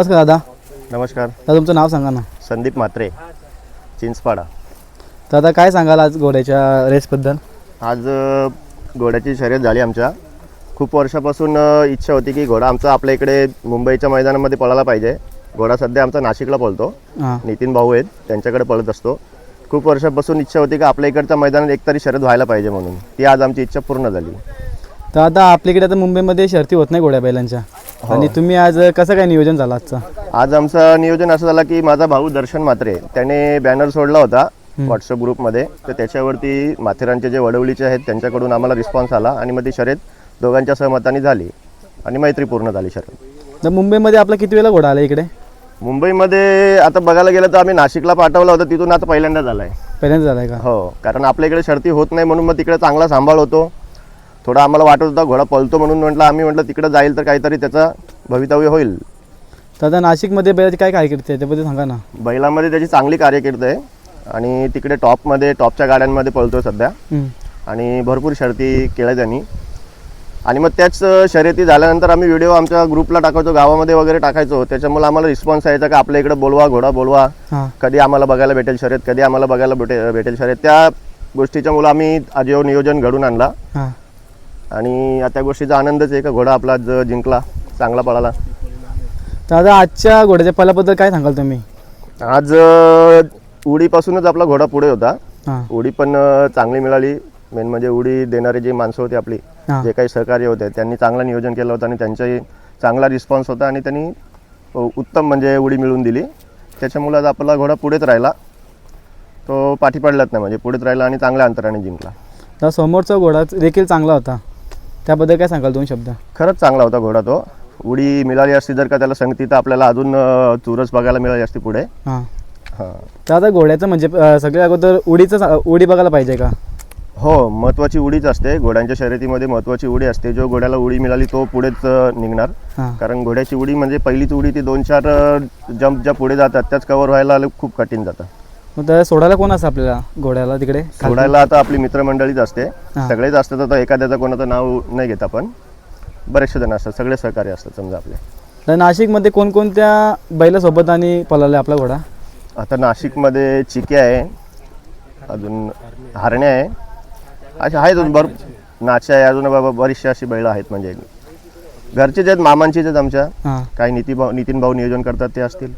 नमस्कार दादा. नमस्कार. दादा तुमचं नाव सांगा ना. संदीप म्हात्रे, चिंचपाडा. दादा काय सांगाल आज घोड्याच्या रेसबद्दल? आज घोड्याची शर्यत झाली. आमच्या खूप वर्षापासून इच्छा होती की घोडा आमचा आपल्या इकडे मुंबईच्या मैदानामध्ये पळायला पाहिजे. घोडा सध्या आमचा नाशिकला पळतो. नितीन भाऊ आहेत, त्यांच्याकडे पळत असतो. खूप वर्षापासून इच्छा होती की आपल्या इकडच्या मैदानात एकतरी शर्यत व्हायला पाहिजे म्हणून. ती आज आमची इच्छा पूर्ण झाली. तर आता आपल्याकडे आता मुंबईमध्ये शर्ती होत नाही घोड्या बैलांच्या, आणि तुम्ही आज कसं काय नियोजन झालं आजचं? आज आमचं नियोजन असं झालं की माझा भाऊ दर्शन म्हात्रे त्याने बॅनर सोडला होता व्हॉट्सअप ग्रुपमध्ये. तर त्याच्यावरती माथेरानचे जे वडवलीचे आहेत त्यांच्याकडून आम्हाला रिस्पॉन्स आला आणि मग ती शर्यत दोघांच्या सहमताने झाली आणि मैत्री पूर्ण झाली शर्यत. तर मुंबईमध्ये आपला किती वेळा घोडा आला इकडे? मुंबईमध्ये आता बघायला गेलं तर आम्ही नाशिकला पाठवलं होतं, तिथून आता पहिल्यांदा झाला आहे. पहिल्यांदा झालाय का? हो, कारण आपल्या इकडे शर्ती होत नाही म्हणून मग तिकडे चांगला सांभाळ होतो. थोडा आम्हाला वाटत होता घोडा पळतो म्हणून म्हटलं तिकडे जाईल तर काहीतरी त्याचा भवितव्य होईल. तर आता नाशिकमध्ये बैलाची काय कारकीर्द आहे त्याबद्दल सांगा ना. बैलामध्ये त्याची चांगली कारकीर्द आहे आणि तिकडे टॉपच्या गाड्यांमध्ये पळतो सध्या आणि भरपूर शर्ती केल्या त्यांनी. आणि मग त्याच शर्यती झाल्यानंतर आम्ही व्हिडिओ आमच्या ग्रुपला टाकायचो, गावामध्ये वगैरे टाकायचो. त्याच्यामुळे आम्हाला रिस्पॉन्स यायचा की आपल्या इकडे बोलवा, घोडा बोलवा, कधी आम्हाला बघायला भेटेल शर्यत, कधी आम्हाला बघायला भेटेल शर्यत. त्या गोष्टीच्या मुळे आम्ही आजीव नियोजन घडून आणला आणि त्या गोष्टीचा आनंदच आहे का घोडा आपला जिंकला, चांगला पळाला. तर आता आजच्या घोड्याच्या पलाबद्दल काय सांगाल तुम्ही? आज उडीपासूनच आपला घोडा पुढे होता. उडी पण चांगली मिळाली. मेन म्हणजे उडी देणारे जे माणसं होते आपली, जे काही सहकार्य होते, त्यांनी चांगलं नियोजन केलं होतं आणि त्यांचाही चांगला रिस्पॉन्स होता आणि त्यांनी उत्तम म्हणजे उडी मिळवून दिली. त्याच्यामुळे आज आपला घोडा पुढेच राहिला, तो पाठी पडलाच नाही, म्हणजे पुढेच राहिला आणि चांगल्या अंतराने जिंकला. तर समोरचा घोडा देखील चांगला होता, त्याबद्दल काय सांगाल दोन शब्द? खरंच चांगला होता घोडा. तो उडी मिळाली असती जर का त्याला संगती तर आपल्याला अजून चुरस बघायला मिळाली असती पुढे. तर आता घोड्याचं म्हणजे सगळ्या अगोदर उडी बघायला पाहिजे का? हो, महत्त्वाची उडीच असते घोड्यांच्या शर्यतीमध्ये. महत्त्वाची उडी असते. जो घोड्याला उडी मिळाली तो पुढेच निघणार. कारण घोड्याची उडी म्हणजे पहिलीच उडी ती 2-4 जंप ज्या पुढे जातात त्याच कव्हर व्हायला खूप कठीण जातं. मग तर सोडायला कोण असतं आपल्याला घोड्याला तिकडे? सोडायला आता आपली मित्रमंडळीच असते, सगळेच असतात. आता एखाद्याचं कोणाचं नाव नाही घेत आपण, बरेचसे जण असतात, सगळे सहकारी असतात समजा आपले. तर नाशिकमध्ये कोणकोणत्या बैलासोबत आणि पळाला आपला घोडा? आता नाशिकमध्ये चिके आहे, अजून हरण्या आहे, असे आहेत नाच्या आहे, अजून बरीचशी अशी बैलं आहेत. म्हणजे घरचे जे आहेत, मामांचीच आहेत आमच्या. काही नितीन भाऊ नियोजन करतात ते असतील.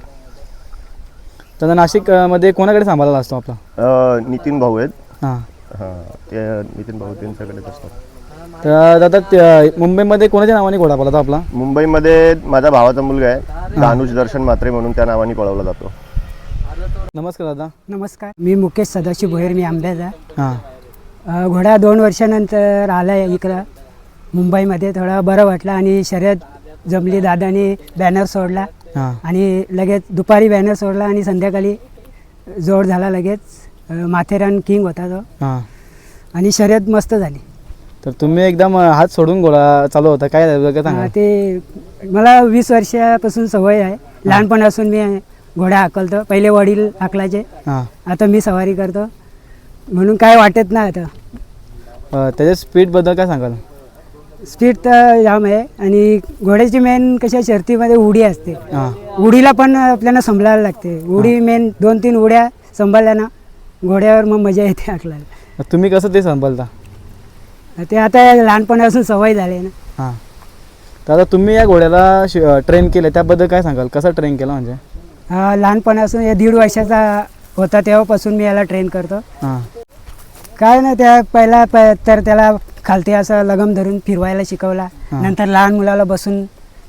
तर नाशिकमध्ये कोणाकडे सांभाळायला असतो आपला? नितीन भाऊ आहेत. ते नितीन भाऊ त्यांच्याकडेच असतात. तर दादा मुंबईमध्ये कोणाच्या नावाने घोडा पळतो आपला? मुंबईमध्ये माझ्या भावाचा मुलगा आहे, दानुष दर्शन म्हात्रे म्हणून, त्या नावाने पळवला जातो. नमस्कार दादा. नमस्कार, मी मुकेश सदाशिव भोयर, मी आंब्याचा. घोडा 2 वर्षानंतर आला आहे इकडं मुंबईमध्ये. थोडं बरं वाटलं आणि शर्यत जमली. दादाने बॅनर सोडला आणि लगेच दुपारी बॅनर सोडला आणि संध्याकाळी जोड झाला लगेच. माथेरान किंग होता तो आणि शर्यत मस्त झाली. तर तुम्ही एकदम हात सोडून घोडा चालू होता, काय सांगा? ते मला 20 वर्षापासून सवय आहे. लहानपणापासून मी घोडा हाकलतो. पहिले वडील हाकलायचे, आता मी सवारी करतो, म्हणून काय वाटत नाही आता. त्याच्या स्पीडबद्दल काय सांगाल? स्पीड तर जाम आहे आणि घोड्याची मेन कशा शर्तीमध्ये उडी असते. उडीला पण आपल्याला सांभाळायला लागते. उडी मेन 2-3 उड्या सांभाळल्या ना घोड्यावर मग मजा येते हाकलायला. तुम्ही कसं ते सांभाळता? ते आता लहानपणापासून सवय झाली ना. तर आता तुम्ही या घोड्याला ट्रेन केलं, त्याबद्दल काय सांगाल? कसं ट्रेन केलं म्हणजे? लहानपणापासून 1.5 वर्षाचा होता तेव्हापासून मी याला ट्रेन करतो. काय ना, त्या पहिला तर त्याला खालती असं लगम धरून फिरवायला शिकवला. नंतर लहान मुलाला बसून,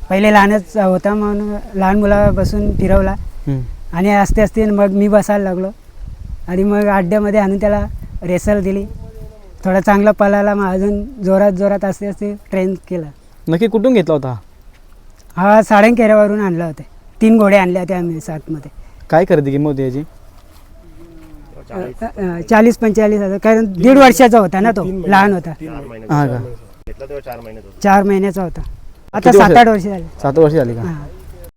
पहिले लहानच होता म्हणून लहान मुलाला बसून फिरवला आणि आस्ते आस्ते मग मी बसायला लागलो आणि मग अड्ड्यामध्ये आणून त्याला रेसल दिली. थोडा चांगला पळाला, मग अजून जोरात आस्ते आस्ते ट्रेन केला. नक्की कुठून घेतला होता हा? साळंकेऱ्यावरून आणला होता. 3 घोडे आणले होते आम्ही 7मध्ये. काय खरेदी किंमत होती याची? 40-45 हजार. कारण 1.5 वर्षाचा होता ना, तो लहान होता. 4 महिन्याचा 4 महिन्याचा होता. आता 7-8 वर्ष झाली. 7 वर्ष झाली का?